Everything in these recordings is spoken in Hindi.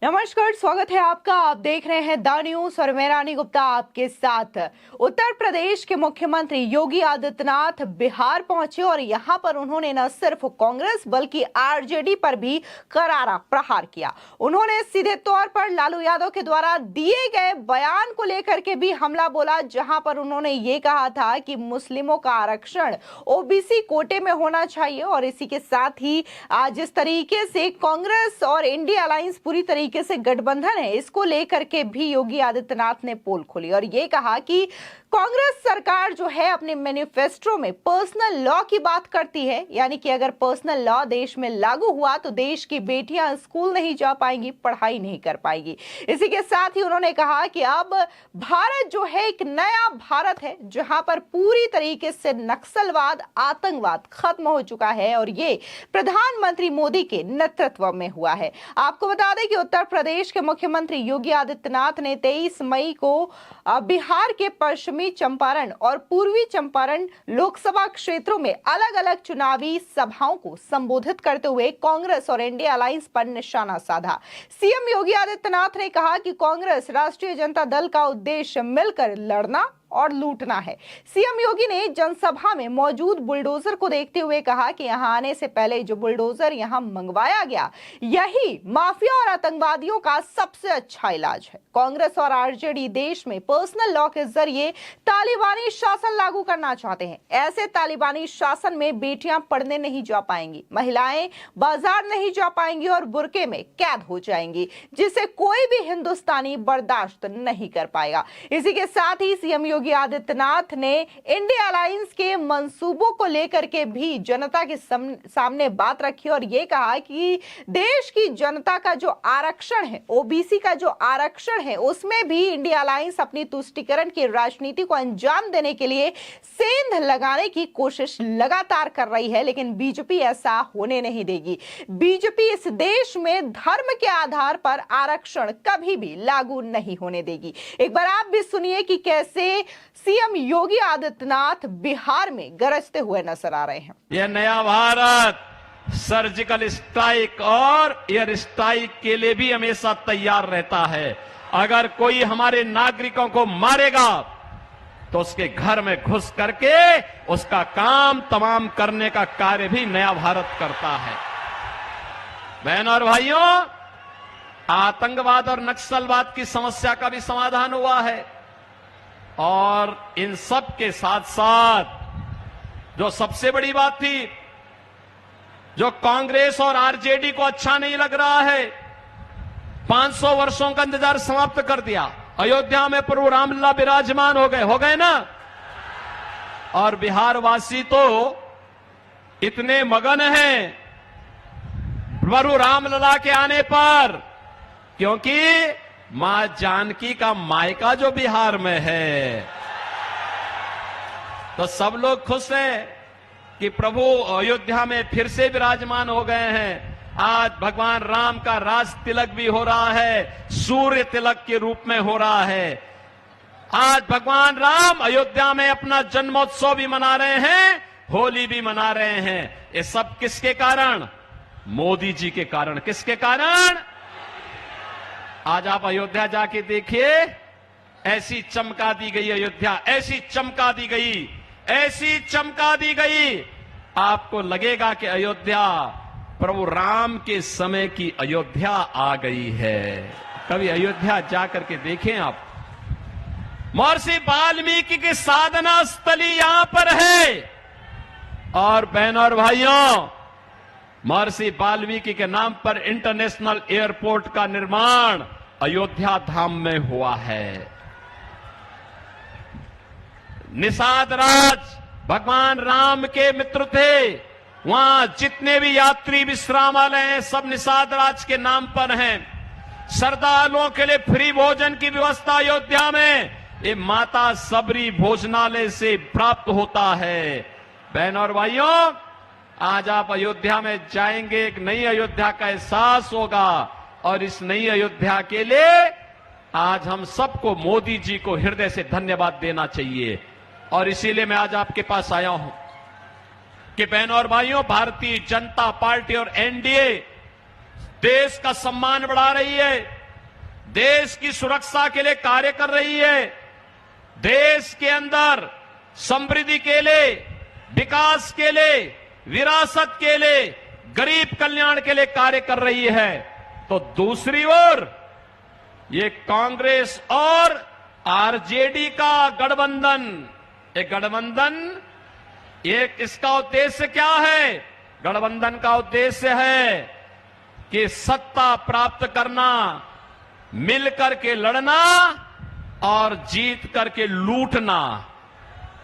नमस्कार, स्वागत है आपका। आप देख रहे हैं द न्यूज और मैं रानी गुप्ता आपके साथ। उत्तर प्रदेश के मुख्यमंत्री योगी आदित्यनाथ बिहार पहुंचे और यहां पर उन्होंने न सिर्फ कांग्रेस बल्कि आरजेडी पर भी करारा प्रहार किया। उन्होंने सीधे तौर पर लालू यादव के द्वारा दिए गए बयान को लेकर के भी हमला बोला, जहां पर उन्होंने ये कहा था कि मुस्लिमों का आरक्षण ओबीसी कोटे में होना चाहिए। और इसी के साथ ही जिस तरीके से कांग्रेस और इंडिया अलायंस पूरी तरीके से गठबंधन है, इसको लेकर के भी योगी आदित्यनाथ ने पोल खोली और ये कहा कि कांग्रेस सरकार जो है अपने मैनिफेस्टो में पर्सनल लॉ की बात करती है, यानी कि अगर पर्सनल लॉ देश में लागू हुआ तो देश की बेटियां स्कूल नहीं जा पाएंगी, पढ़ाई नहीं कर पाएंगी। इसी के साथ ही उन्होंने कहा कि अब भारत जो है एक नया भारत है, जहां पर पूरी तरीके से नक्सलवाद, आतंकवाद खत्म हो चुका है और ये प्रधानमंत्री मोदी के नेतृत्व में हुआ है। आपको बता दें कि उत्तर प्रदेश के मुख्यमंत्री योगी आदित्यनाथ ने 23 मई को बिहार के पश्चिमी चंपारण और पूर्वी चंपारण लोकसभा क्षेत्रों में अलग अलग चुनावी सभाओं को संबोधित करते हुए कांग्रेस और इंडिया अलायंस पर निशाना साधा। सीएम योगी आदित्यनाथ ने कहा कि कांग्रेस राष्ट्रीय जनता दल का उद्देश्य मिलकर लड़ना और लूटना है। सीएम योगी ने जनसभा में मौजूद बुलडोजर को देखते हुए कहा कि यहां आने से पहले जो बुलडोजर यहां मंगवाया गया, यही माफिया और आतंकवादियों का सबसे अच्छा इलाज है। कांग्रेस और आरजेडी देश में पर्सनल लॉ के जरिए तालिबानी शासन लागू करना चाहते हैं। ऐसे तालिबानी शासन में बेटियां पढ़ने नहीं जा पाएंगी, महिलाएं बाजार नहीं जा पाएंगी और बुरके में कैद हो जाएंगी, जिसे कोई भी हिंदुस्तानी बर्दाश्त नहीं कर पाएगा। इसी के साथ ही सीएम योगी आदित्यनाथ ने इंडिया अलायंस के मंसूबों को लेकर के भी जनता के सामने बात रखी और यह कहा कि देश की जनता का जो आरक्षण है, ओबीसी का जो आरक्षण है, उसमें भी इंडिया अलायंस अपनी तुष्टीकरण की राजनीति को अंजाम देने के लिए सेंध लगाने की कोशिश लगातार कर रही है, लेकिन बीजेपी ऐसा होने नहीं देगी। बीजेपी इस देश में धर्म के आधार पर आरक्षण कभी भी लागू नहीं होने देगी। एक बार आप भी सुनिए कि कैसे सीएम योगी आदित्यनाथ बिहार में गरजते हुए नजर आ रहे हैं। यह नया भारत सर्जिकल स्ट्राइक और एयर स्ट्राइक के लिए भी हमेशा तैयार रहता है। अगर कोई हमारे नागरिकों को मारेगा तो उसके घर में घुस करके उसका काम तमाम करने का कार्य भी नया भारत करता है। बहनों और भाइयों, आतंकवाद और नक्सलवाद की समस्या का भी समाधान हुआ है और इन सब के साथ साथ जो सबसे बड़ी बात थी, जो कांग्रेस और आरजेडी को अच्छा नहीं लग रहा है, 500 वर्षों का इंतजार समाप्त कर दिया। अयोध्या में प्रभु रामलला विराजमान हो गए ना। और बिहार वासी तो इतने मगन हैं प्रभु रामलला के आने पर, क्योंकि मां जानकी का मायका जो बिहार में है, तो सब लोग खुश हैं कि प्रभु अयोध्या में फिर से विराजमान हो गए हैं। आज भगवान राम का राज तिलक भी हो रहा है, सूर्य तिलक के रूप में हो रहा है। आज भगवान राम अयोध्या में अपना जन्मोत्सव भी मना रहे हैं, होली भी मना रहे हैं। ये सब किसके कारण? मोदी जी के कारण। किसके कारण? आज आप अयोध्या जाके देखिए, ऐसी चमका दी गई अयोध्या, ऐसी चमका दी गई, ऐसी चमका दी गई, आपको लगेगा कि अयोध्या प्रभु राम के समय की अयोध्या आ गई है। कभी अयोध्या जाकर के देखें आप। महर्षि वाल्मीकि की साधना स्थली यहां पर है। और बहनों और भाइयों, महर्षि वाल्मीकि के नाम पर इंटरनेशनल एयरपोर्ट का निर्माण अयोध्या धाम में हुआ है। निषाद राज भगवान राम के मित्र थे। वहां जितने भी यात्री विश्रामालय हैं, सब निषाद राज के नाम पर हैं। श्रद्धालुओं के लिए फ्री भोजन की व्यवस्था अयोध्या में ये माता सबरी भोजनालय से प्राप्त होता है। बहनों और भाइयों, आज आप अयोध्या में जाएंगे, एक नई अयोध्या का एहसास होगा। और इस नई अयोध्या के लिए आज हम सबको मोदी जी को हृदय से धन्यवाद देना चाहिए। और इसीलिए मैं आज आपके पास आया हूं कि बहनों और भाइयों, भारतीय जनता पार्टी और एनडीए देश का सम्मान बढ़ा रही है, देश की सुरक्षा के लिए कार्य कर रही है, देश के अंदर समृद्धि के लिए, विकास के लिए, विरासत के लिए, गरीब कल्याण के लिए कार्य कर रही है। तो दूसरी ओर ये कांग्रेस और आरजेडी का गठबंधन, एक गठबंधन, एक इसका उद्देश्य क्या है? गठबंधन का उद्देश्य है कि सत्ता प्राप्त करना, मिलकर के लड़ना और जीत करके लूटना।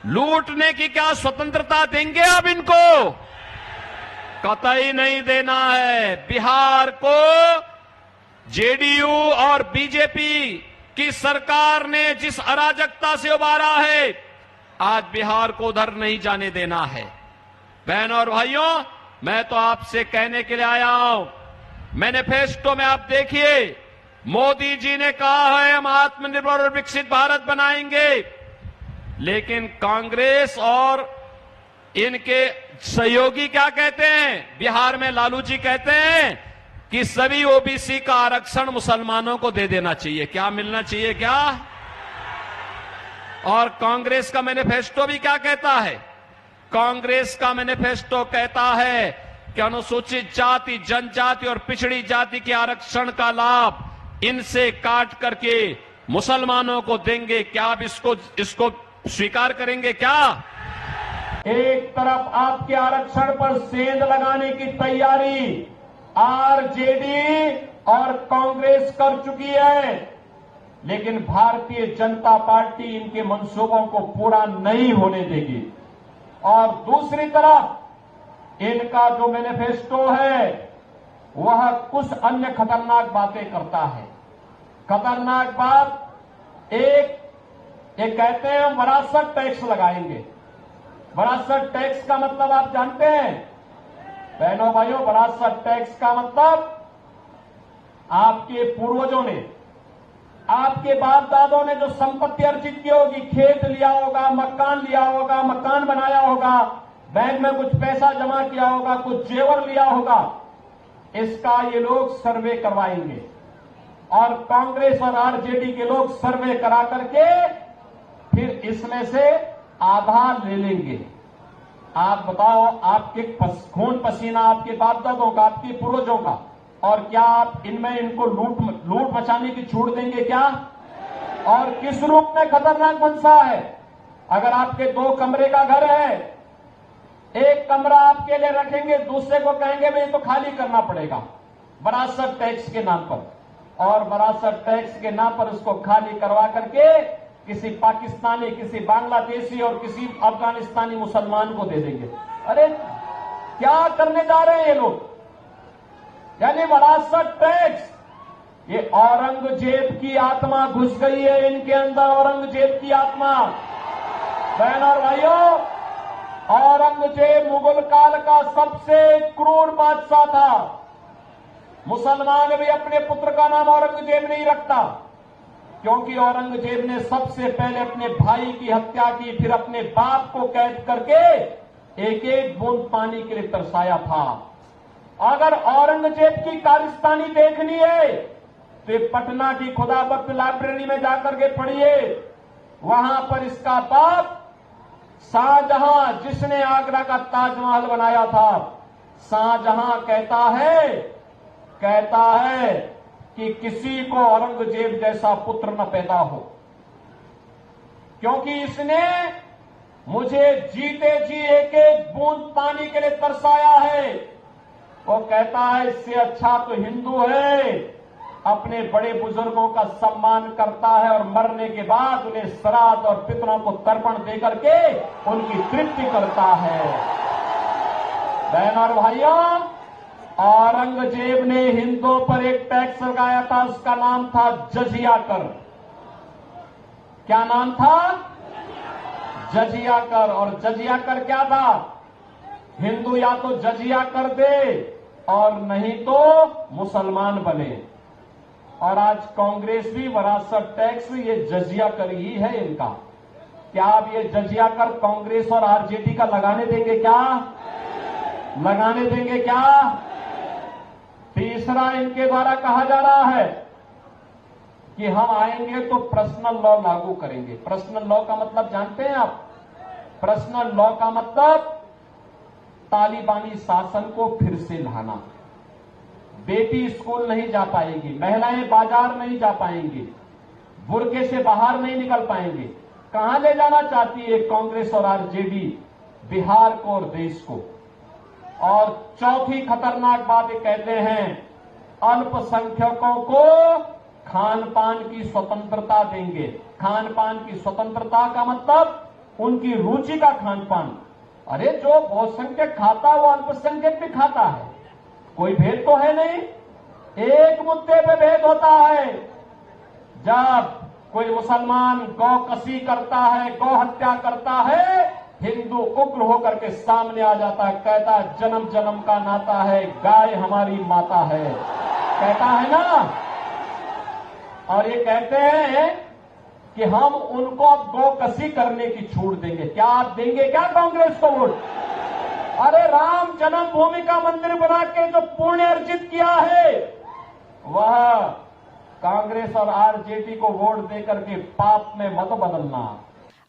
लूटने की क्या स्वतंत्रता देंगे अब इनको? कतई नहीं देना है। बिहार को जेडीयू और बीजेपी की सरकार ने जिस अराजकता से उबारा है, आज बिहार को उधर नहीं जाने देना है। बहनों और भाइयों, मैं तो आपसे कहने के लिए आया हूं, मैनिफेस्टो में आप देखिए, मोदी जी ने कहा है हम आत्मनिर्भर और विकसित भारत बनाएंगे, लेकिन कांग्रेस और इनके सहयोगी क्या कहते हैं? बिहार में लालू जी कहते हैं कि सभी ओबीसी का आरक्षण मुसलमानों को दे देना चाहिए। क्या मिलना चाहिए क्या? और कांग्रेस का मैनिफेस्टो भी क्या कहता है? कांग्रेस का मैनिफेस्टो कहता है कि अनुसूचित जाति, जनजाति और पिछड़ी जाति के आरक्षण का लाभ इनसे काट करके मुसलमानों को देंगे। क्या आप इसको स्वीकार करेंगे क्या? एक तरफ आपके आरक्षण पर सेंध लगाने की तैयारी आरजेडी और कांग्रेस कर चुकी है, लेकिन भारतीय जनता पार्टी इनके मंसूबों को पूरा नहीं होने देगी। और दूसरी तरफ इनका जो मैनिफेस्टो है वह कुछ अन्य खतरनाक बातें करता है। खतरनाक बात एक, ये कहते हैं हम विरासत टैक्स लगाएंगे। विरासत टैक्स का मतलब आप जानते हैं बहनों भाइयों? विरासत टैक्स का मतलब आपके पूर्वजों ने, आपके बाप दादों ने जो संपत्ति अर्जित की होगी, खेत लिया होगा, मकान लिया होगा, मकान बनाया होगा, बैंक में कुछ पैसा जमा किया होगा, कुछ जेवर लिया होगा, इसका ये लोग सर्वे करवाएंगे। और कांग्रेस और आरजेडी के लोग सर्वे करा करके फिर इसमें से आधा ले लेंगे। आप बताओ, आपके खून पसीना आपके बाप दादों का, आपके पूर्वजों का, और क्या आप इनमें इनको लूट मचाने की छूट देंगे क्या? और किस रूप में खतरनाक मंशा है? अगर आपके 2 कमरे का घर है, एक कमरा आपके लिए रखेंगे, दूसरे को कहेंगे भाई तो खाली करना पड़ेगा विरासत टैक्स के नाम पर, और विरासत टैक्स के नाम पर उसको खाली करवा करके किसी पाकिस्तानी, किसी बांग्लादेशी और किसी अफगानिस्तानी मुसलमान को दे देंगे। अरे क्या करने जा रहे हैं ये लोग? यानी विरासत टैक्स, ये औरंगजेब की आत्मा घुस गई है इनके अंदर, औरंगजेब की आत्मा। बहन और भाइयों, औरंगजेब मुगल काल का सबसे क्रूर बादशाह था। मुसलमान भी अपने पुत्र का नाम औरंगजेब नहीं रखता, क्योंकि औरंगजेब ने सबसे पहले अपने भाई की हत्या की, फिर अपने बाप को कैद करके एक एक बूंद पानी के लिए तरसाया था। अगर औरंगजेब की कारस्तानी देखनी है तो पटना की खुदाबख्त लाइब्रेरी में जाकर के पढ़िए। वहां पर इसका बाप शाहजहां, जिसने आगरा का ताजमहल बनाया था, शाहजहां कहता है कि किसी को औरंगजेब जैसा पुत्र न पैदा हो, क्योंकि इसने मुझे जीते जी एक एक बूंद पानी के लिए तरसाया है। वो कहता है इससे अच्छा तो हिंदू है, अपने बड़े बुजुर्गों का सम्मान करता है और मरने के बाद उन्हें श्राद्ध और पितरों को तर्पण देकर के उनकी तृप्ति करता है। बहन और भाइयों, औरंगजेब ने हिंदुओं पर एक टैक्स लगाया था, उसका नाम था जजिया कर। क्या नाम था? जजिया कर। और जजिया कर क्या था? हिंदू या तो जजिया कर दे और नहीं तो मुसलमान बने। और आज कांग्रेस भी विरासत टैक्स, ये जजिया कर ही है इनका। क्या आप ये जजिया कर कांग्रेस और आरजेडी का लगाने देंगे क्या? लगाने देंगे क्या? तीसरा, इनके द्वारा कहा जा रहा है कि हम आएंगे तो पर्सनल लॉ लागू करेंगे। पर्सनल लॉ का मतलब जानते हैं आप? पर्सनल लॉ का मतलब तालिबानी शासन को फिर से लाना। बेटी स्कूल नहीं जा पाएगी, महिलाएं बाजार नहीं जा पाएंगी, बुर्के से बाहर नहीं निकल पाएंगे। कहां ले जाना चाहती है कांग्रेस और आरजेडी? बिहार को और देश को। और चौथी खतरनाक बात ये कहते हैं, अल्पसंख्यकों को खान पान की स्वतंत्रता देंगे। खान पान की स्वतंत्रता का मतलब उनकी रुचि का खान पान। अरे जो बहुसंख्यक खाता है वो अल्पसंख्यक भी खाता है, कोई भेद तो है नहीं। एक मुद्दे पे भेद होता है, जब कोई मुसलमान गौ कसी करता है, गौ हत्या करता है, हिंदू उग्र होकर के सामने आ जाता है, कहता है जन्म जन्म का नाता है, गाय हमारी माता है, कहता है ना। और ये कहते हैं कि हम उनको अब गौ कसी करने की छूट देंगे। क्या आप देंगे क्या कांग्रेस को वोट? अरे राम जन्मभूमि का मंदिर बना के जो पुण्य अर्जित किया है, वह कांग्रेस और आरजेडी को वोट देकर के पाप में मत बदलना।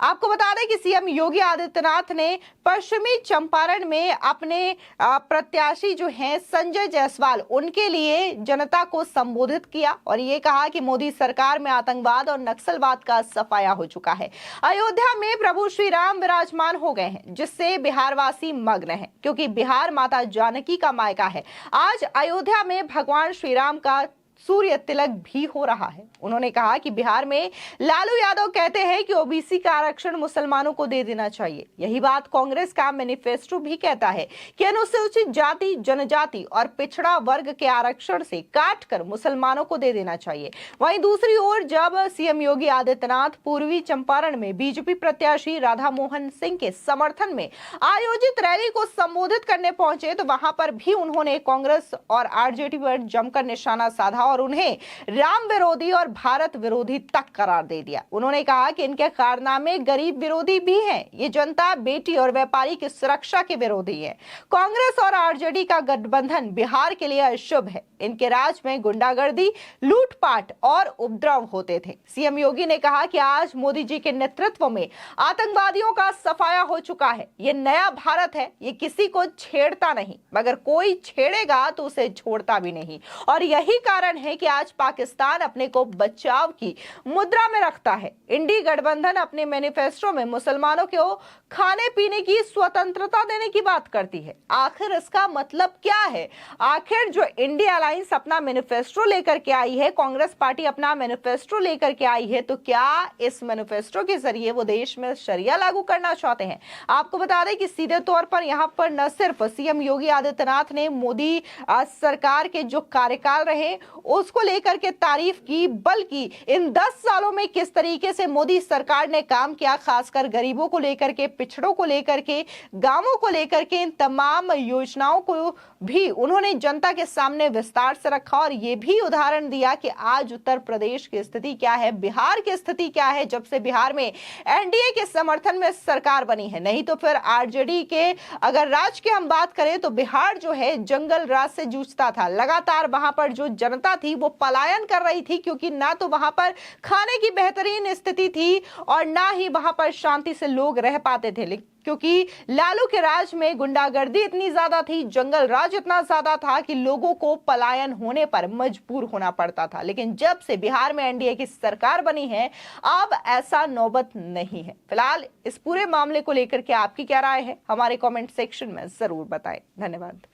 आपको बता दें कि सीएम योगी आदित्यनाथ ने पश्चिमी चंपारण में अपने प्रत्याशी जो हैं संजय जायसवाल, उनके लिए जनता को संबोधित किया और ये कहा कि मोदी सरकार में आतंकवाद और नक्सलवाद का सफाया हो चुका है। अयोध्या में प्रभु श्री राम विराजमान हो गए हैं, जिससे बिहारवासी मग्न हैं, क्योंकि बिहार माता जानकी का मायका है। आज अयोध्या में भगवान श्री राम का सूर्य तिलक भी हो रहा है। उन्होंने कहा कि बिहार में लालू यादव कहते हैं कि ओबीसी का आरक्षण मुसलमानों को दे देना चाहिए। यही बात कांग्रेस का मैनिफेस्टो भी कहता है कि अनुसूचित जाति, जनजाति और पिछड़ा वर्ग के आरक्षण से काटकर मुसलमानों को दे देना चाहिए। वहीं दूसरी ओर जब सीएम योगी आदित्यनाथ पूर्वी चंपारण में बीजेपी प्रत्याशी राधा मोहन सिंह के समर्थन में आयोजित रैली को संबोधित करने पहुंचे, तो वहां पर भी उन्होंने कांग्रेस और आरजेडी पर जमकर निशाना साधा और उन्हें राम विरोधी और भारत विरोधी तक करार दे दिया। उन्होंने कहा कि इनके कारनामे गरीब विरोधी भी हैं। ये जनता, बेटी और व्यापारी की सुरक्षा के विरोधी है। कांग्रेस और आरजेडी का गठबंधन बिहार के लिए अशुभ है। इनके राज में गुंडागर्दी, लूटपाट और उपद्रव होते थे। सीएम योगी ने कहा कि आज मोदी जी के नेतृत्व में आतंकवादियों का सफाया हो चुका है। ये नया भारत है, ये किसी को छेड़ता नहीं, मगर कोई छेड़ेगा तो उसे छोड़ता भी नहीं। और यही कारण है कि आज पाकिस्तान अपने को बचाव की मुद्रा में रखता है। इंडी गठबंधन अपने मैनिफेस्टो में मुसलमानों को खाने पीने की स्वतंत्रता देने की बात करती है। आखिर इसका मतलब क्या है? आखिर जो इंडिया अलायंस अपना मैनिफेस्टो लेकर के आई है, कांग्रेस पार्टी अपना मैनिफेस्टो लेकर के आई है, तो क्या इस मैनिफेस्टो के जरिए वो देश में शरिया लागू करना चाहते हैं? आपको बता दें कि सीधे तौर पर यहां पर न सिर्फ सीएम योगी आदित्यनाथ ने मोदी सरकार के जो कार्यकाल रहे उसको लेकर के तारीफ की, बल्कि इन 10 सालों में किस तरीके से मोदी सरकार ने काम किया, खासकर गरीबों को लेकर के, पिछड़ों को लेकर के, गांवों को लेकर के, इन तमाम योजनाओं को भी उन्होंने जनता के सामने विस्तार से रखा और ये भी उदाहरण दिया कि आज उत्तर प्रदेश की स्थिति क्या है, बिहार की स्थिति क्या है, जब से बिहार में एनडीए के समर्थन में सरकार बनी है। नहीं तो फिर आरजेडी के अगर राज की हम बात करें तो बिहार जो है जंगल राज से जूझता था। लगातार वहां पर जो जनता थी वो पलायन कर रही थी, क्योंकि ना तो वहां पर खाने की बेहतरीन स्थिति थी और ना ही वहां पर शांति से लोग रह पाते थे, क्योंकि लालू के राज में गुंडागर्दी इतनी ज्यादा थी, जंगल राज इतना ज्यादा था कि लोगों को पलायन होने पर मजबूर होना पड़ता था। लेकिन जब से बिहार में एनडीए की सरकार बनी है, अब ऐसा नौबत नहीं है। फिलहाल इस पूरे मामले को लेकर के आपकी क्या राय है, हमारे कमेंट सेक्शन में जरूर बताएं। धन्यवाद।